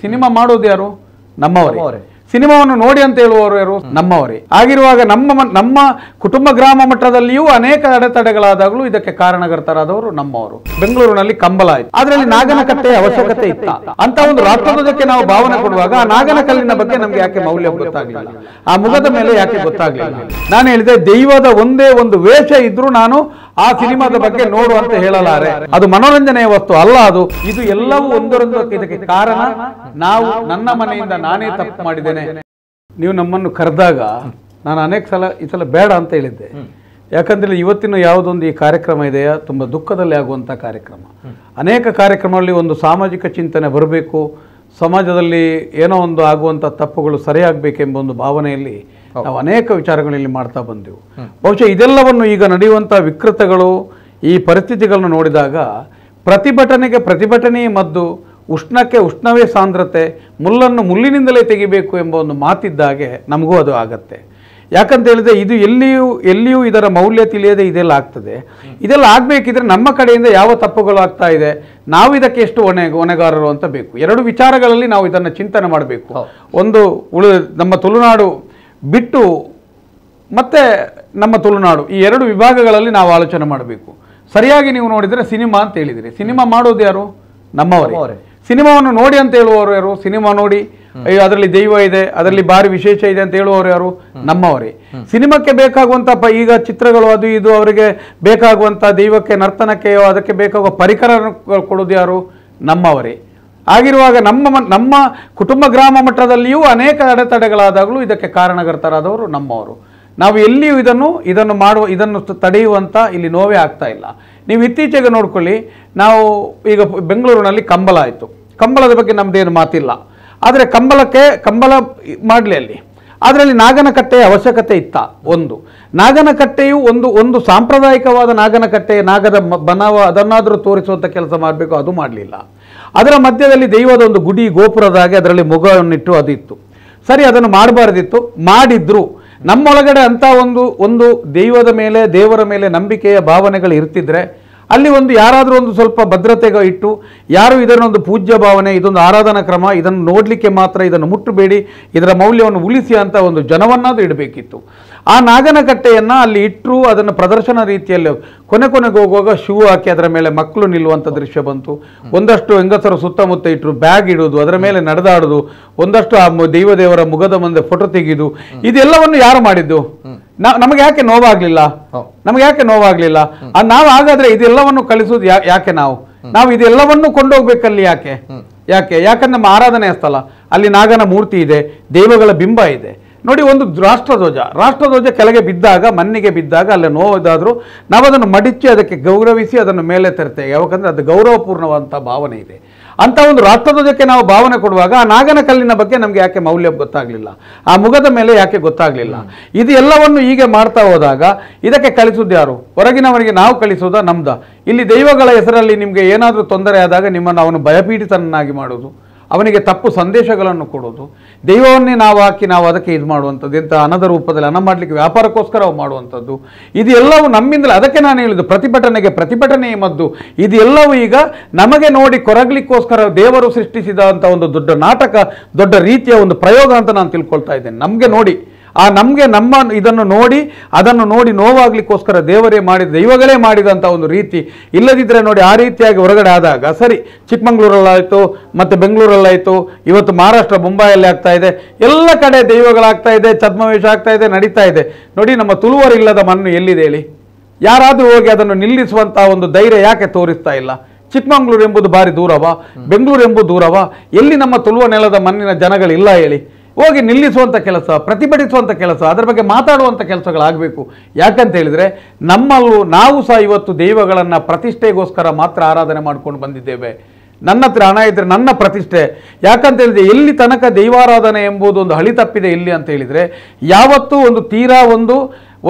Cinema ಮಾಡೋದು ಯಾರು? ನಮ್ಮವರೇ. ಸಿನಿಮಾವನ್ನು ನೋಡಿ ಅಂತ ಹೇಳುವವರು ಯಾರು? ನಮ್ಮವರೇ. ಆಗಿರುವಾಗ ನಮ್ಮ ಕುಟುಂಬ ಗ್ರಾಮ ಮಟ್ಟದಲ್ಲಿಯೂ ಅನೇಕ ಅಡೆತಡೆಗಳಾದಾಗಲೂ ಇದಕ್ಕೆ ಕಾರಣಕರ್ತರಾದವರು ನಮ್ಮವರು. ಬೆಂಗಳೂರಿನಲ್ಲಿ ಕಂಬಳ ಆಯ್ತು, ಅದರಲ್ಲಿ ನಾಗನಕಟ್ಟೆಯ ಅವಶ್ಯಕತೆ ಇತ್ತ ಅಂತ ಒಂದು ರಾಷ್ಟ್ರಧ್ವಜಕ್ಕೆ ನಾವು ಭಾವನೆ ಕೊಡುವಾಗ ಆ ನಾಗನಕಲ್ಲಿನ ಬಗ್ಗೆ ನಮ್ಗೆ ಯಾಕೆ ಮೌಲ್ಯ ಗೊತ್ತಾಗ್ಲಿಲ್ಲ? ಆ ಮುಖದ ಮೇಲೆ ಯಾಕೆ ಗೊತ್ತಾಗ್ಲಿಲ್ಲ? ನಾನು ಹೇಳಿದೆ, ದೈವದ ಒಂದೇ ಒಂದು ವೇಷ ಇದ್ರೂ ನಾನು ಆ ಸಿನಿಮಾದ ಬಗ್ಗೆ ನೋಡು ಅಂತ ಹೇಳಲಾರೆ. ಅದು ಮನೋರಂಜನೆಯ ವಸ್ತು ಅಲ್ಲ. ಇದು ಎಲ್ಲವೂ ಒಂದರೊಂದಕ್ಕೆ ಇದಕ್ಕೆ ಕಾರಣ ನಾವು ನನ್ನ ಮನೆಯಿಂದ ನಾನೇ ತಪ್ಪು ಮಾಡಿದ್ದೇನೆ. ನೀವು ನಮ್ಮನ್ನು ಕರೆದಾಗ ನಾನು ಅನೇಕ ಸಲ ಈ ಸಲ ಬೇಡ ಅಂತ ಹೇಳಿದ್ದೆ. ಯಾಕಂದ್ರೆ ಇವತ್ತಿನ ಯಾವುದೊಂದು ಈ ಕಾರ್ಯಕ್ರಮ ಇದೆಯಾ, ತುಂಬ ದುಃಖದಲ್ಲಿ ಆಗುವಂಥ ಕಾರ್ಯಕ್ರಮ. ಅನೇಕ ಕಾರ್ಯಕ್ರಮಗಳಲ್ಲಿ ಒಂದು ಸಾಮಾಜಿಕ ಚಿಂತನೆ ಬರಬೇಕು, ಸಮಾಜದಲ್ಲಿ ಏನೋ ಒಂದು ಆಗುವಂಥ ತಪ್ಪುಗಳು ಸರಿಯಾಗಬೇಕೆಂಬ ಒಂದು ಭಾವನೆಯಲ್ಲಿ ನಾವು ಅನೇಕ ವಿಚಾರಗಳಲ್ಲಿ ಮಾಡ್ತಾ ಬಂದೆವು. ಬಹುಶಃ ಇದೆಲ್ಲವನ್ನು ಈಗ ನಡೆಯುವಂಥ ವಿಕೃತಗಳು, ಈ ಪರಿಸ್ಥಿತಿಗಳನ್ನು ನೋಡಿದಾಗ ಪ್ರತಿಭಟನೆಗೆ ಪ್ರತಿಭಟನೆಯೇ ಮದ್ದು, ಉಷ್ಣಕ್ಕೆ ಉಷ್ಣವೇ ಸಾಂದ್ರತೆ, ಮುಲ್ಲನ್ನು ಮುಳ್ಳಿನಿಂದಲೇ ತೆಗಿಬೇಕು ಎಂಬ ಒಂದು ಮಾತಿದ್ದಾಗೆ ನಮಗೂ ಅದು ಆಗತ್ತೆ. ಯಾಕಂತ ಹೇಳಿದ್ರೆ ಇದು ಎಲ್ಲಿಯೂ ಇದರ ಮೌಲ್ಯ ತಿಳಿಯದೆ ಇದೆಲ್ಲ ಆಗ್ತದೆ. ಇದೆಲ್ಲ ಆಗಬೇಕಿದ್ರೆ ನಮ್ಮ ಕಡೆಯಿಂದ ಯಾವ ತಪ್ಪುಗಳು ಆಗ್ತಾ ಇದೆ, ನಾವು ಇದಕ್ಕೆ ಎಷ್ಟು ಹೊಣೆಗಾರರು ಅಂತ ಬೇಕು. ಎರಡು ವಿಚಾರಗಳಲ್ಲಿ ನಾವು ಇದನ್ನು ಚಿಂತನೆ ಮಾಡಬೇಕು. ಒಂದು ನಮ್ಮ ತುಳುನಾಡು ಬಿಟ್ಟು ಮತ್ತೆ ನಮ್ಮ ತುಳುನಾಡು, ಈ ಎರಡು ವಿಭಾಗಗಳಲ್ಲಿ ನಾವು ಆಲೋಚನೆ ಮಾಡಬೇಕು. ಸರಿಯಾಗಿ ನೀವು ನೋಡಿದರೆ ಸಿನಿಮಾ ಅಂತ ಹೇಳಿದಿರಿ, ಸಿನಿಮಾ ಮಾಡೋದು ಯಾರು? ನಮ್ಮವರೇ. ಸಿನಿಮಾವನ್ನು ನೋಡಿ ಅಂತ ಹೇಳುವವರು ಯಾರು? ಸಿನಿಮಾ ನೋಡಿ ಅಯ್ಯೋ ಅದರಲ್ಲಿ ದೈವ ಇದೆ, ಅದರಲ್ಲಿ ಭಾರಿ ವಿಶೇಷ ಇದೆ ಅಂತ ಹೇಳುವವರು ಯಾರು? ನಮ್ಮವರೇ. ಸಿನಿಮಾಕ್ಕೆ ಬೇಕಾಗುವಂಥ ಈಗ ಚಿತ್ರಗಳು ಅದು ಇದು ಅವರಿಗೆ ಬೇಕಾಗುವಂಥ ದೈವಕ್ಕೆ ನರ್ತನಕ್ಕೆ ಅದಕ್ಕೆ ಬೇಕಾಗುವ ಪರಿಕರ ಕೊಡೋದು ಯಾರು? ನಮ್ಮವರೇ. ಆಗಿರುವಾಗ ನಮ್ಮ ಕುಟುಂಬ ಗ್ರಾಮ ಮಟ್ಟದಲ್ಲಿಯೂ ಅನೇಕ ಅಡೆತಡೆಗಳಾದಾಗಲೂ ಇದಕ್ಕೆ ಕಾರಣಕರ್ತರಾದವರು ನಮ್ಮವರು. ನಾವು ಎಲ್ಲಿಯೂ ಇದನ್ನು ತಡೆಯುವಂಥ ಇಲ್ಲಿ ನೋವೇ ಆಗ್ತಾ ಇಲ್ಲ. ನೀವು ಇತ್ತೀಚೆಗೆ ನೋಡ್ಕೊಳ್ಳಿ, ನಾವು ಈಗ ಬೆಂಗಳೂರಿನಲ್ಲಿ ಕಂಬಳ ಆಯಿತು, ಕಂಬಳದ ಬಗ್ಗೆ ನಮ್ಮದೇನು ಮಾತಿಲ್ಲ. ಆದರೆ ಕಂಬಳ ಮಾಡಲಿ ಅಲ್ಲಿ, ಅದರಲ್ಲಿ ನಾಗನಕಟ್ಟೆಯ ಅವಶ್ಯಕತೆ ಇತ್ತ. ಒಂದು ನಾಗನಕಟ್ಟೆಯು ಒಂದು ಸಾಂಪ್ರದಾಯಿಕವಾದ ನಾಗನಕಟ್ಟೆ, ನಾಗದ ಬನವ ಅದನ್ನಾದರೂ ತೋರಿಸುವಂಥ ಕೆಲಸ ಮಾಡಬೇಕು, ಅದು ಮಾಡಲಿಲ್ಲ. ಅದರ ಮಧ್ಯದಲ್ಲಿ ದೈವದ ಒಂದು ಗುಡಿ ಗೋಪುರದಾಗೆ ಅದರಲ್ಲಿ ಮೊಗವನ್ನಿಟ್ಟು ಅದು ಇತ್ತು. ಸರಿ, ಅದನ್ನು ಮಾಡಬಾರ್ದಿತ್ತು, ಮಾಡಿದ್ರು. ನಮ್ಮೊಳಗಡೆ ಅಂತ ಒಂದು ದೈವದ ಮೇಲೆ ದೇವರ ಮೇಲೆ ನಂಬಿಕೆಯ ಭಾವನೆಗಳು ಇರ್ತಿದ್ರೆ ಅಲ್ಲಿ ಯಾರಾದರೂ ಒಂದು ಸ್ವಲ್ಪ ಭದ್ರತೆಗೆ ಇಟ್ಟು, ಯಾರು ಇದನ್ನೊಂದು ಪೂಜ್ಯ ಭಾವನೆ, ಇದೊಂದು ಆರಾಧನಾ ಕ್ರಮ, ಇದನ್ನು ನೋಡಲಿಕ್ಕೆ ಮಾತ್ರ, ಇದನ್ನು ಮುಟ್ಟಬೇಡಿ, ಇದರ ಮೌಲ್ಯವನ್ನು ಉಳಿಸಿ ಅಂತ ಒಂದು ಜನವನ್ನಾದರೂ ಇಡಬೇಕಿತ್ತು. ಆ ನಾಗನಕಟ್ಟೆಯನ್ನು ಅಲ್ಲಿ ಇಟ್ಟರು, ಅದನ್ನು ಪ್ರದರ್ಶನ ರೀತಿಯಲ್ಲಿ ಕೊನೆಗೆ ಹೋಗುವಾಗ ಶೂ ಹಾಕಿ ಅದರ ಮೇಲೆ ಮಕ್ಕಳು ನಿಲ್ಲುವಂಥ ದೃಶ್ಯ ಬಂತು. ಒಂದಷ್ಟು ಹೆಂಗಸರು ಸುತ್ತಮುತ್ತ ಇಟ್ಟರು, ಬ್ಯಾಗ್ ಇಡೋದು, ಅದರ ಮೇಲೆ ನಡೆದಾಡೋದು, ಒಂದಷ್ಟು ಆ ದೇವರ ಮುಖದ ಮುಂದೆ ಫೋಟೋ ತೆಗೆದು, ಇದೆಲ್ಲವನ್ನು ಯಾರು ಮಾಡಿದ್ದು? ನಮಗೆ ಯಾಕೆ ನೋವಾಗ್ಲಿಲ್ಲ? ನಾವು ಹಾಗಾದ್ರೆ ಇದೆಲ್ಲವನ್ನು ಕಲಿಸೋದು ಯಾಕೆ? ನಾವು ಇದೆಲ್ಲವನ್ನು ಕೊಂಡೋಗ್ಬೇಕಲ್ಲಿ ಯಾಕಂದ್ರೆ ನಮ್ಮ ಆರಾಧನೆಯ ಸ್ಥಳ, ಅಲ್ಲಿ ನಾಗನ ಮೂರ್ತಿ ಇದೆ, ದೇವಗಳ ಬಿಂಬ ಇದೆ. ನೋಡಿ, ಒಂದು ರಾಷ್ಟ್ರಧ್ವಜ ಕೆಳಗೆ ಬಿದ್ದಾಗ, ಮಣ್ಣಿಗೆ ಬಿದ್ದಾಗ ಅಲ್ಲಿ ನೋವಾದರೂ ನಾವು ಅದನ್ನು ಮಡಿಚಿ ಅದಕ್ಕೆ ಗೌರವಿಸಿ ಅದನ್ನು ಮೇಲೆ ತರ್ತೇವೆ. ಯಾಕಂದ್ರೆ ಅದು ಗೌರವಪೂರ್ಣವಾದಂಥ ಭಾವನೆ ಇದೆ. ಅಂತ ಒಂದು ರಾಷ್ಟ್ರಧ್ವಜಕ್ಕೆ ನಾವು ಭಾವನೆ ಕೊಡುವಾಗ ಆ ನಾಗನ ಕಲ್ಲಿನ ಬಗ್ಗೆ ನಮ್ಗೆ ಯಾಕೆ ಮೌಲ್ಯ ಗೊತ್ತಾಗ್ಲಿಲ್ಲ? ಆ ಮುಖದ ಮೇಲೆ ಯಾಕೆ ಗೊತ್ತಾಗ್ಲಿಲ್ಲ? ಇದು ಎಲ್ಲವನ್ನು ಹೀಗೆ ಮಾಡ್ತಾ ಹೋದಾಗ ಇದಕ್ಕೆ ಕಲಿಸೋದು ಯಾರು? ಹೊರಗಿನವರಿಗೆ ನಾವು ಕಲಿಸೋದಾ, ನಮ್ದ? ಇಲ್ಲಿ ದೈವಗಳ ಹೆಸರಲ್ಲಿ ನಿಮ್ಗೆ ಏನಾದರೂ ತೊಂದರೆ ಆದಾಗ ನಿಮ್ಮನ್ನು ಅವನು ಭಯಪೀಡಿತನನ್ನಾಗಿ ಮಾಡೋದು, ಅವನಿಗೆ ತಪ್ಪು ಸಂದೇಶಗಳನ್ನು ಕೊಡೋದು, ದೈವವನ್ನೇ ನಾವು ಹಾಕಿ ನಾವು ಅದಕ್ಕೆ ಇದು ಮಾಡುವಂಥದ್ದು, ಎಂಥ ಹಣದ ರೂಪದಲ್ಲಿ ಹಣ ಮಾಡಲಿಕ್ಕೆ ವ್ಯಾಪಾರಕ್ಕೋಸ್ಕರ ಮಾಡುವಂಥದ್ದು, ಇದು ಎಲ್ಲವೂ ನಮ್ಮಿಂದಲೇ. ಅದಕ್ಕೆ ನಾನು ಹೇಳಿದ್ದು, ಪ್ರತಿಭಟನೆಗೆ ಪ್ರತಿಭಟನೆಯೇ ಮದ್ದು. ಇದು ಎಲ್ಲವೂ ಈಗ ನಮಗೆ ನೋಡಿ ಕೊರಗಲಿಕ್ಕೋಸ್ಕರ ದೇವರು ಸೃಷ್ಟಿಸಿದಂಥ ಒಂದು ದೊಡ್ಡ ನಾಟಕ, ದೊಡ್ಡ ರೀತಿಯ ಒಂದು ಪ್ರಯೋಗ ಅಂತ ನಾನು ತಿಳ್ಕೊಳ್ತಾ ಇದ್ದೇನೆ. ನಮಗೆ ನೋಡಿ, ಅದನ್ನು ನೋಡಿ ನೋವಾಗ್ಲಿಕ್ಕೋಸ್ಕರ ದೈವಗಳೇ ಮಾಡಿದಂಥ ಒಂದು ರೀತಿ. ಇಲ್ಲದಿದ್ದರೆ ನೋಡಿ, ಆ ರೀತಿಯಾಗಿ ಹೊರಗಡೆ ಆದಾಗ ಸರಿ, ಚಿಕ್ಕಮಂಗ್ಳೂರಲ್ಲಾಯಿತು, ಮತ್ತು ಬೆಂಗಳೂರಲ್ಲಾಯಿತು, ಇವತ್ತು ಮಹಾರಾಷ್ಟ್ರ ಮುಂಬೈಯಲ್ಲಿ ಆಗ್ತಾ ಇದೆ, ಎಲ್ಲ ಕಡೆ ದೈವಗಳಾಗ್ತಾ ಇದೆ, ಛದ್ಮವೇಷ ಆಗ್ತಾ ಇದೆ, ನಡೀತಾ ಇದೆ. ನೋಡಿ, ನಮ್ಮ ತುಳುವರಿಲ್ಲದ ಮಣ್ಣು ಎಲ್ಲಿದೆ ಹೇಳಿ? ಯಾರಾದರೂ ಹೋಗಿ ಅದನ್ನು ನಿಲ್ಲಿಸುವಂಥ ಒಂದು ಧೈರ್ಯ ಯಾಕೆ ತೋರಿಸ್ತಾ ಇಲ್ಲ? ಚಿಕ್ಕಮಂಗ್ಳೂರು ಎಂಬುದು ಭಾರಿ ದೂರವಾ? ಬೆಂಗಳೂರು ಎಂಬುದು ದೂರವಾ? ಎಲ್ಲಿ ನಮ್ಮ ತುಳುವ ನೆಲದ ಮಣ್ಣಿನ ಜನಗಳಿಲ್ಲ ಹೇಳಿ? ಹೋಗಿ ನಿಲ್ಲಿಸುವಂಥ ಕೆಲಸ, ಪ್ರತಿಭಟಿಸುವಂಥ ಕೆಲಸ, ಅದರ ಬಗ್ಗೆ ಮಾತಾಡುವಂಥ ಕೆಲಸಗಳಾಗಬೇಕು. ಯಾಕಂತ ಹೇಳಿದರೆ ನಾವು ಸಹ ಇವತ್ತು ದೈವಗಳನ್ನು ಪ್ರತಿಷ್ಠೆಗೋಸ್ಕರ ಮಾತ್ರ ಆರಾಧನೆ ಮಾಡ್ಕೊಂಡು ಬಂದಿದ್ದೇವೆ. ನನ್ನ ಹತ್ರ ಹಣ ಇದ್ದರೆ ನನ್ನ ಪ್ರತಿಷ್ಠೆ. ಯಾಕಂತ ಹೇಳಿದ್ರೆ ಎಲ್ಲಿ ತನಕ ದೈವಾರಾಧನೆ ಎಂಬುದು ಒಂದು ಹಳಿ ತಪ್ಪಿದೆ ಇಲ್ಲಿ ಅಂತ ಹೇಳಿದರೆ, ಯಾವತ್ತೂ ತೀರಾ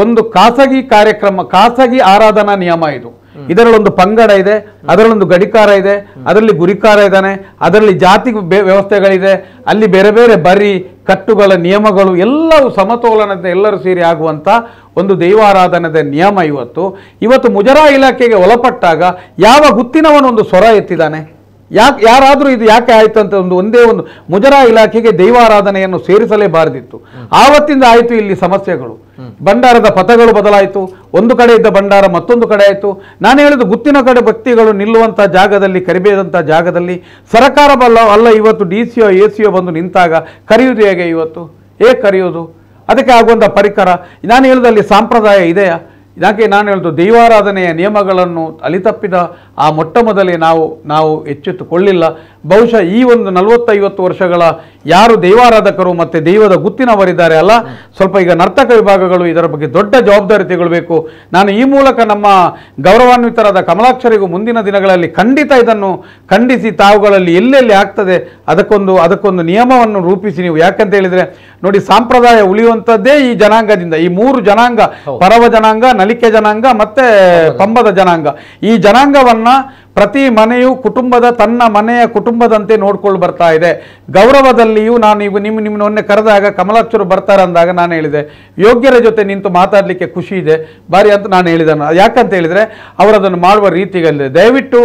ಒಂದು ಖಾಸಗಿ ಕಾರ್ಯಕ್ರಮ, ಖಾಸಗಿ ಆರಾಧನಾ ನಿಯಮ ಇದು. ಇದರಲ್ಲೊಂದು ಪಂಗಡ ಇದೆ, ಅದರಲ್ಲೊಂದು ಗಡಿಕಾರ ಇದೆ, ಅದರಲ್ಲಿ ಗುರಿಕಾರ ಇದ್ದಾನೆ, ಅದರಲ್ಲಿ ಜಾತಿ ವ್ಯವಸ್ಥೆಗಳಿದೆ, ಅಲ್ಲಿ ಬೇರೆ ಬೇರೆ ಬರಿ ಕಟ್ಟುಗಳ ನಿಯಮಗಳು ಎಲ್ಲವೂ ಸಮತೋಲನದ ಎಲ್ಲರೂ ಸೇರಿ ಆಗುವಂಥ ಒಂದು ದೈವಾರಾಧನದ ನಿಯಮ ಇವತ್ತು ಮುಜರಾ ಇಲಾಖೆಗೆ ಒಳಪಟ್ಟಾಗ ಯಾವ ಗುತ್ತಿನವನೊಂದು ಸ್ವರ ಎತ್ತಿದ್ದಾನೆ? ಯಾರಾದರೂ ಇದು ಯಾಕೆ ಆಯಿತು ಅಂತ ಒಂದೇ ಒಂದು ಮುಜರಾ ಇಲಾಖೆಗೆ ದೈವಾರಾಧನೆಯನ್ನು ಸೇರಿಸಲೇಬಾರದಿತ್ತು. ಆವತ್ತಿಂದ ಆಯಿತು ಇಲ್ಲಿ ಸಮಸ್ಯೆಗಳು. ಭಂಡಾರದ ಪಥಗಳು ಬದಲಾಯಿತು, ಒಂದು ಕಡೆ ಇದ್ದ ಭಂಡಾರ ಮತ್ತೊಂದು ಕಡೆ ಆಯಿತು. ನಾನು ಹೇಳಿದ್ದು ಗುತ್ತಿನ ಕಡೆ ವ್ಯಕ್ತಿಗಳು ನಿಲ್ಲುವಂಥ ಜಾಗದಲ್ಲಿ, ಕರಿಬೇದಂಥ ಜಾಗದಲ್ಲಿ ಸರ್ಕಾರ ಅಲ್ಲ ಇವತ್ತು DCO ACO ಬಂದು ನಿಂತಾಗ ಕರೆಯುವುದು ಹೇಗೆ? ಇವತ್ತು ಹೇಗೆ ಕರೆಯೋದು? ಅದಕ್ಕೆ ಆಗುವಂಥ ಪರಿಕರ ನಾನು ಹೇಳಿದಲ್ಲಿ ಸಂಪ್ರದಾಯ ಇದೆಯಾ? ಇದಕ್ಕೆ ನಾನು ಹೇಳಿದ್ದು ದೈವಾರಾಧನೆಯ ನಿಯಮಗಳನ್ನು ಅಲಿತಪ್ಪಿದ ಆ ಮೊಟ್ಟ ಮೊದಲೇ ನಾವು ಎಚ್ಚೆತ್ತುಕೊಳ್ಳಿಲ್ಲ. ಬಹುಶಃ ಈ ಒಂದು 40-50 ವರ್ಷಗಳ ಯಾರು ದೈವಾರಾಧಕರು ಮತ್ತು ದೈವದ ಗುತ್ತಿನವರಿದ್ದಾರೆ ಅಲ್ಲ, ಸ್ವಲ್ಪ ಈಗ ನರ್ತಕ ವಿಭಾಗಗಳು ಇದರ ಬಗ್ಗೆ ದೊಡ್ಡ ಜವಾಬ್ದಾರಿ ತೆಗೊಳ್ಬೇಕು. ನಾನು ಈ ಮೂಲಕ ನಮ್ಮ ಗೌರವಾನ್ವಿತರಾದ ಕಮಲಾಕ್ಷರಿಗೂ ಮುಂದಿನ ದಿನಗಳಲ್ಲಿ ಖಂಡಿತ ಇದನ್ನು ಖಂಡಿಸಿ ತಾವುಗಳಲ್ಲಿ ಎಲ್ಲೆಲ್ಲಿ ಆಗ್ತದೆ ಅದಕ್ಕೊಂದು ನಿಯಮವನ್ನು ರೂಪಿಸಿ ನೀವು. ಯಾಕಂತ ಹೇಳಿದರೆ ನೋಡಿ, ಸಂಪ್ರದಾಯ ಉಳಿಯುವಂಥದ್ದೇ ಈ ಜನಾಂಗದಿಂದ. ಈ 3 ಜನಾಂಗ, ಪರವ ಜನಾಂಗ, ನಲಿಕೆ ಜನಾಂಗ ಮತ್ತೆ ಪಂಬದ ಜನಾಂಗ. ಈ ಜನಾಂಗವನ್ನ ಪ್ರತಿ ಮನೆಯು ತನ್ನ ಮನೆಯ ಕುಟುಂಬದಂತೆ ನೋಡ್ಕೊಂಡು ಬರ್ತಾ ಇದೆ. ಗೌರವದಲ್ಲಿಯೂ ನಾನು ಈಗ ನಿಮ್ಮನ್ನೇ ಕರೆದಾಗ ಕಮಲಾಕ್ಷರು ಬರ್ತಾರೆ ಅಂದಾಗ ನಾನು ಹೇಳಿದೆ ಯೋಗ್ಯರ ಜೊತೆ ನಿಂತು ಮಾತಾಡಲಿಕ್ಕೆ ಖುಷಿ ಇದೆ ಬಾರಿ ಅಂತ ನಾನು ಹೇಳಿದೆ. ಯಾಕಂತ ಹೇಳಿದರೆ ಅವರದನ್ನು ಮಾಡುವ ರೀತಿಗಳಿದೆ. ದಯವಿಟ್ಟು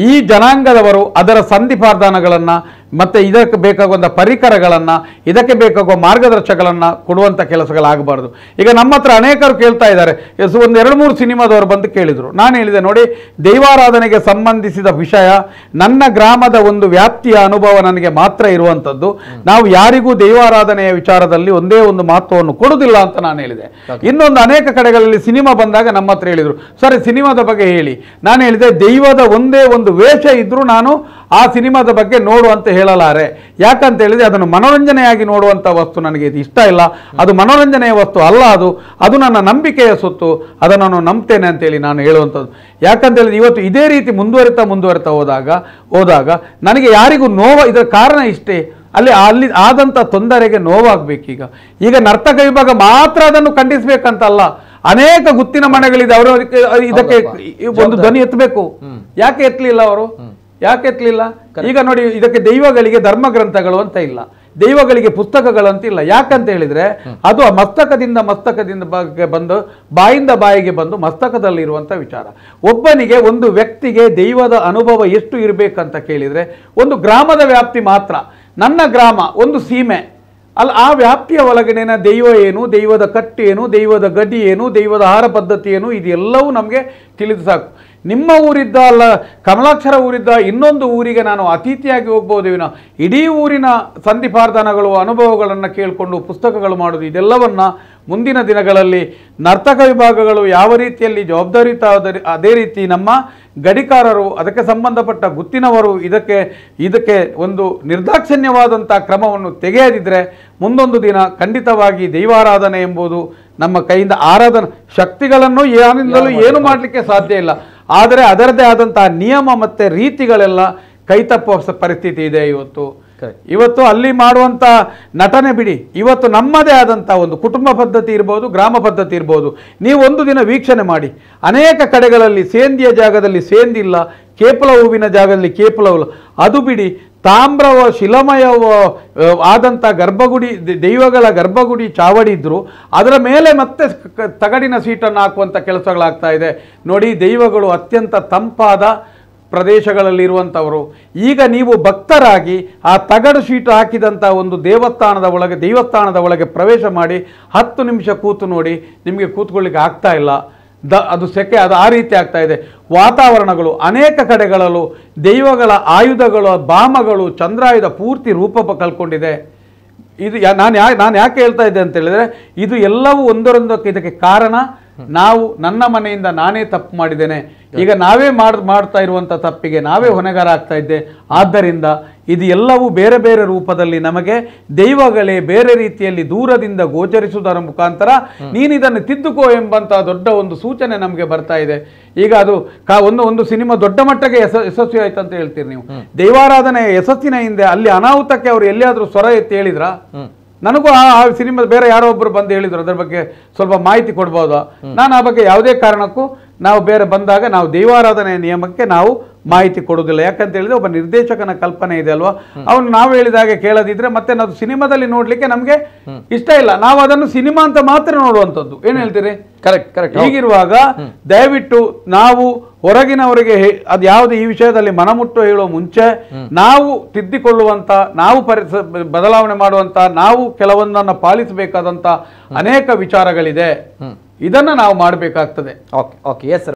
ಈ ಜನಾಂಗದವರು ಅದರ ಸಂಧಿಪಾರ್ಧಾನಗಳನ್ನು ಮತ್ತು ಇದಕ್ಕೆ ಬೇಕಾಗುವಂಥ ಪರಿಕರಗಳನ್ನು, ಇದಕ್ಕೆ ಬೇಕಾಗುವ ಮಾರ್ಗದರ್ಶಕಗಳನ್ನು ಕೊಡುವಂಥ ಕೆಲಸಗಳಾಗಬಾರ್ದು. ಈಗ ನಮ್ಮ ಹತ್ರ ಅನೇಕರು ಕೇಳ್ತಾ ಇದ್ದಾರೆ. ಒಂದು 2-3 ಸಿನಿಮಾದವರು ಬಂದು ಕೇಳಿದರು. ನಾನು ಹೇಳಿದೆ ನೋಡಿ, ದೈವಾರಾಧನೆಗೆ ಸಂಬಂಧಿಸಿದ ವಿಷಯ ನನ್ನ ಗ್ರಾಮದ ಒಂದು ವ್ಯಾಪ್ತಿಯ ಅನುಭವ ನನಗೆ ಮಾತ್ರ ಇರುವಂಥದ್ದು. ನಾವು ಯಾರಿಗೂ ದೈವಾರಾಧನೆಯ ವಿಚಾರದಲ್ಲಿ ಒಂದೇ ಒಂದು ಮಹತ್ವವನ್ನು ಕೊಡುವುದಿಲ್ಲ ಅಂತ ನಾನು ಹೇಳಿದೆ. ಇನ್ನೊಂದು ಅನೇಕ ಕಡೆಗಳಲ್ಲಿ ಸಿನಿಮಾ ಬಂದಾಗ ನಮ್ಮ ಹತ್ರ ಹೇಳಿದರು, ಸರಿ ಸಿನಿಮಾದ ಬಗ್ಗೆ ಹೇಳಿ. ನಾನು ಹೇಳಿದೆ ದೈವದ ಒಂದೇ ಒಂದು ವೇಷ ಇದ್ದರೂ ನಾನು ಆ ಸಿನಿಮಾದ ಬಗ್ಗೆ ನೋಡು ಅಂತ ಹೇಳಲಾರೆ. ಯಾಕಂತ ಹೇಳಿದ್ರೆ ಅದನ್ನು ಮನೋರಂಜನೆಯಾಗಿ ನೋಡುವಂಥ ವಸ್ತು ನನಗೆ ಇದು ಇಷ್ಟ ಇಲ್ಲ. ಅದು ಮನೋರಂಜನೆಯ ವಸ್ತು ಅಲ್ಲ, ಅದು ನನ್ನ ನಂಬಿಕೆಯ ಸೊತ್ತು, ಅದನ್ನು ನಾನು ನಂಬ್ತೇನೆ ಅಂತೇಳಿ ನಾನು ಹೇಳುವಂಥದ್ದು. ಯಾಕಂತ ಹೇಳಿದ್ರೆ ಇವತ್ತು ಇದೇ ರೀತಿ ಮುಂದುವರಿತಾ ಹೋದಾಗ ನನಗೆ ಯಾರಿಗೂ ಇದರ ಕಾರಣ ಇಷ್ಟೇ, ಅಲ್ಲಿ ಆದಂಥ ತೊಂದರೆಗೆ ನೋವಾಗಬೇಕೀಗ. ಈಗ ನರ್ತಕ ವಿಭಾಗ ಮಾತ್ರ ಅದನ್ನು ಖಂಡಿಸಬೇಕಂತಲ್ಲ, ಅನೇಕ ಗುತ್ತಿನ ಮನೆಗಳಿದೆ. ಅವರು ಇದಕ್ಕೆ ಒಂದು ಧ್ವನಿ ಎತ್ತಬೇಕು. ಯಾಕೆ ಎತ್ತಲಿಲ್ಲ ಅವರು? ಯಾಕೆ ಎತ್ತಲಿಲ್ಲ? ಈಗ ನೋಡಿ, ಇದಕ್ಕೆ ದೈವಗಳಿಗೆ ಧರ್ಮ ಗ್ರಂಥಗಳು ಅಂತ ಇಲ್ಲ, ದೈವಗಳಿಗೆ ಪುಸ್ತಕಗಳಂತ ಇಲ್ಲ. ಯಾಕಂತ ಹೇಳಿದ್ರೆ ಅದು ಆ ಮಸ್ತಕದಿಂದ ಬಂದು ಬಾಯಿಂದ ಬಾಯಿಗೆ ಬಂದು ಮಸ್ತಕದಲ್ಲಿರುವಂಥ ವಿಚಾರ. ಒಬ್ಬನಿಗೆ, ಒಂದು ವ್ಯಕ್ತಿಗೆ ದೈವದ ಅನುಭವ ಎಷ್ಟು ಇರಬೇಕಂತ ಕೇಳಿದರೆ ಒಂದು ಗ್ರಾಮದ ವ್ಯಾಪ್ತಿ ಮಾತ್ರ. ನನ್ನ ಗ್ರಾಮ ಒಂದು ಸೀಮೆ ಅಲ್ಲ, ಆ ವ್ಯಾಪ್ತಿಯ ಒಳಗಡೆನ ದೈವ ಏನು, ದೈವದ ಕಟ್ಟು ಏನು, ದೈವದ ಗಡಿ ಏನು, ದೈವದ ಆಹಾರ ಪದ್ಧತಿ ಏನು, ಇದೆಲ್ಲವೂ ನಮಗೆ ತಿಳಿದು ಸಾಕು. ನಿಮ್ಮ ಊರಿದ್ದ ಅಲ್ಲ, ಕಮಲಾಕ್ಷರ ಊರಿದ್ದ ಇನ್ನೊಂದು ಊರಿಗೆ ನಾನು ಅತಿಥಿಯಾಗಿ ಹೋಗ್ಬೋದು ವಿನ ಇಡೀ ಊರಿನ ಸಂಧಿಪಾರ್ಧಾನಗಳು, ಅನುಭವಗಳನ್ನು ಕೇಳಿಕೊಂಡು ಪುಸ್ತಕಗಳು ಮಾಡೋದು, ಇದೆಲ್ಲವನ್ನು ಮುಂದಿನ ದಿನಗಳಲ್ಲಿ ನರ್ತಕ ವಿಭಾಗಗಳು ಯಾವ ರೀತಿಯಲ್ಲಿ ಜವಾಬ್ದಾರಿ ಅದೇ ರೀತಿ ನಮ್ಮ ಗಡಿಕಾರರು, ಅದಕ್ಕೆ ಸಂಬಂಧಪಟ್ಟ ಗುತ್ತಿನವರು ಇದಕ್ಕೆ ಒಂದು ನಿರ್ದಾಕ್ಷಿಣ್ಯವಾದಂಥ ಕ್ರಮವನ್ನು ತೆಗೆಯದಿದ್ದರೆ ಮುಂದೊಂದು ದಿನ ಖಂಡಿತವಾಗಿ ದೈವಾರಾಧನೆ ಎಂಬುದು ನಮ್ಮ ಕೈಯಿಂದ ಶಕ್ತಿಗಳನ್ನು ಯಾರಿಂದಲೂ ಏನು ಮಾಡಲಿಕ್ಕೆ ಸಾಧ್ಯ ಇಲ್ಲ. ಆದರೆ ಅದರದೇ ಆದಂತಹ ನಿಯಮ ಮತ್ತು ರೀತಿಗಳೆಲ್ಲ ಕೈತಪ್ಪುವ ಪರಿಸ್ಥಿತಿ ಇದೆ ಇವತ್ತು ಅಲ್ಲಿ ಮಾಡುವಂಥ ನಟನೆ ಬಿಡಿ. ಇವತ್ತು ನಮ್ಮದೇ ಆದಂಥ ಒಂದು ಕುಟುಂಬ ಪದ್ಧತಿ ಇರ್ಬೋದು, ಗ್ರಾಮ ಪದ್ಧತಿ ಇರ್ಬೋದು. ನೀವು ಒಂದು ದಿನ ವೀಕ್ಷಣೆ ಮಾಡಿ, ಅನೇಕ ಕಡೆಗಳಲ್ಲಿ ಸೇಂದಿಯ ಜಾಗದಲ್ಲಿ ಸೇಂದಿಲ್ಲ, ಕೇಪಲ ಹೂವಿನ ಜಾಗದಲ್ಲಿ ಕೇಪಲವಿಲ್ಲ. ಅದು ಬಿಡಿ, ತಾಮ್ರವ ಶಿಲಮಯವ ಆದಂಥ ಗರ್ಭಗುಡಿ, ದೈವಗಳ ಗರ್ಭಗುಡಿ ಚಾವಡಿ ಇದ್ದರು, ಅದರ ಮೇಲೆ ಮತ್ತೆ ತಗಡಿನ ಸೀಟನ್ನು ಹಾಕುವಂಥ ಕೆಲಸಗಳಾಗ್ತಾ ಇದೆ. ನೋಡಿ, ದೈವಗಳು ಅತ್ಯಂತ ತಂಪಾದ ಪ್ರದೇಶಗಳಲ್ಲಿರುವಂಥವರು. ಈಗ ನೀವು ಭಕ್ತರಾಗಿ ಆ ತಗಡು ಶೀಟು ಹಾಕಿದಂಥ ಒಂದು ದೇವಸ್ಥಾನದ ಒಳಗೆ ಪ್ರವೇಶ ಮಾಡಿ 10 ನಿಮಿಷ ಕೂತು ನೋಡಿ, ನಿಮಗೆ ಕೂತ್ಕೊಳ್ಳಿಕ್ಕೆ ಆಗ್ತಾ ಇಲ್ಲ. ಅದು ಸೆಕೆ, ಅದು ಆ ರೀತಿ ಆಗ್ತಾ ಇದೆ. ವಾತಾವರಣಗಳು ಅನೇಕ ಕಡೆಗಳಲ್ಲೂ ದೈವಗಳ ಆಯುಧಗಳು, ಬಾಮಗಳು, ಚಂದ್ರಾಯುಧ ಪೂರ್ತಿ ರೂಪ ಕಳ್ಕೊಂಡಿದೆ. ಇದು ನಾನು ಯಾಕೆ ಹೇಳ್ತಾ ಇದ್ದೆ ಅಂತ ಹೇಳಿದ್ರೆ, ಇದು ಎಲ್ಲವೂ ಒಂದರೊಂದಕ್ಕೆ ಇದಕ್ಕೆ ಕಾರಣ ನನ್ನ ಮನೆಯಿಂದ ನಾನೇ ತಪ್ಪು ಮಾಡಿದ್ದೇನೆ. ಈಗ ನಾವೇ ಮಾಡ್ತಾ ಇರುವಂಥ ತಪ್ಪಿಗೆ ನಾವೇ ಹೊಣೆಗಾರ ಆಗ್ತಾ ಇದ್ದೆ. ಆದ್ದರಿಂದ ಇದು ಎಲ್ಲವೂ ಬೇರೆ ಬೇರೆ ರೂಪದಲ್ಲಿ ನಮಗೆ ದೈವಗಳೇ ಬೇರೆ ರೀತಿಯಲ್ಲಿ ದೂರದಿಂದ ಗೋಚರಿಸುವುದರ ಮುಖಾಂತರ ನೀನಿದನ್ನು ತಿದ್ದುಕೋ ಎಂಬಂಥ ದೊಡ್ಡ ಒಂದು ಸೂಚನೆ ನಮಗೆ ಬರ್ತಾ ಇದೆ. ಈಗ ಅದು ಒಂದು ಸಿನಿಮಾ ದೊಡ್ಡ ಮಟ್ಟಕ್ಕೆ ಯಶಸ್ವಿ ಆಯ್ತು ಅಂತ ಹೇಳ್ತೀರಿ ನೀವು. ದೈವಾರಾಧನೆಯ ಯಶಸ್ಸಿನ ಹಿಂದೆ ಅಲ್ಲಿ ಅನಾಹುತಕ್ಕೆ ಅವರು ಎಲ್ಲಿಯಾದರೂ ಸ್ವರ ಎತ್ತಿ ಹೇಳಿದ್ರ? ನನಗೂ ಆ ಸಿನಿಮಾ ಬೇರೆ ಯಾರೋ ಒಬ್ಬರು ಬಂದು ಹೇಳಿದ್ರು, ಅದರ ಬಗ್ಗೆ ಸ್ವಲ್ಪ ಮಾಹಿತಿ ಕೊಡ್ಬೋದಾ? ನಾನು ಆ ಬಗ್ಗೆ ಯಾವುದೇ ಕಾರಣಕ್ಕೂ ನಾವು ಬೇರೆ ಬಂದಾಗ ನಾವು ದೈವಾರಾಧನೆಯ ನಿಯಮಕ್ಕೆ ನಾವು ಮಾಹಿತಿ ಕೊಡುವುದಿಲ್ಲ. ಯಾಕಂತ ಹೇಳಿದ್ರೆ ಒಬ್ಬ ನಿರ್ದೇಶಕನ ಕಲ್ಪನೆ ಇದೆ ಅಲ್ವಾ, ಅವನು ನಾವು ಹೇಳಿದಾಗೆ ಕೇಳದಿದ್ರೆ ಮತ್ತೆ ನಾವು ಸಿನಿಮಾದಲ್ಲಿ ನೋಡ್ಲಿಕ್ಕೆ ನಮ್ಗೆ ಇಷ್ಟ ಇಲ್ಲ, ನಾವು ಅದನ್ನು ಸಿನಿಮಾ ಅಂತ ಮಾತ್ರ ನೋಡುವಂಥದ್ದು. ಏನ್ ಹೇಳ್ತೀರಿ? Correct correct. ಹೀಗಿರುವಾಗ ದಯವಿಟ್ಟು ನಾವು ಹೊರಗಿನವರಿಗೆ ಅದು ಯಾವುದೇ ಈ ವಿಷಯದಲ್ಲಿ ಮನಮುಟ್ಟು ಹೇಳುವ ಮುಂಚೆ ನಾವು ತಿದ್ದಿಕೊಳ್ಳುವಂತ, ನಾವು ಬದಲಾವಣೆ ಮಾಡುವಂತ, ನಾವು ಕೆಲವೊಂದನ್ನು ಪಾಲಿಸಬೇಕಾದಂತ ಅನೇಕ ವಿಚಾರಗಳಿದೆ. ಇದನ್ನ ನಾವು ಮಾಡಬೇಕಾಗ್ತದೆ. Okay okay, yes sir.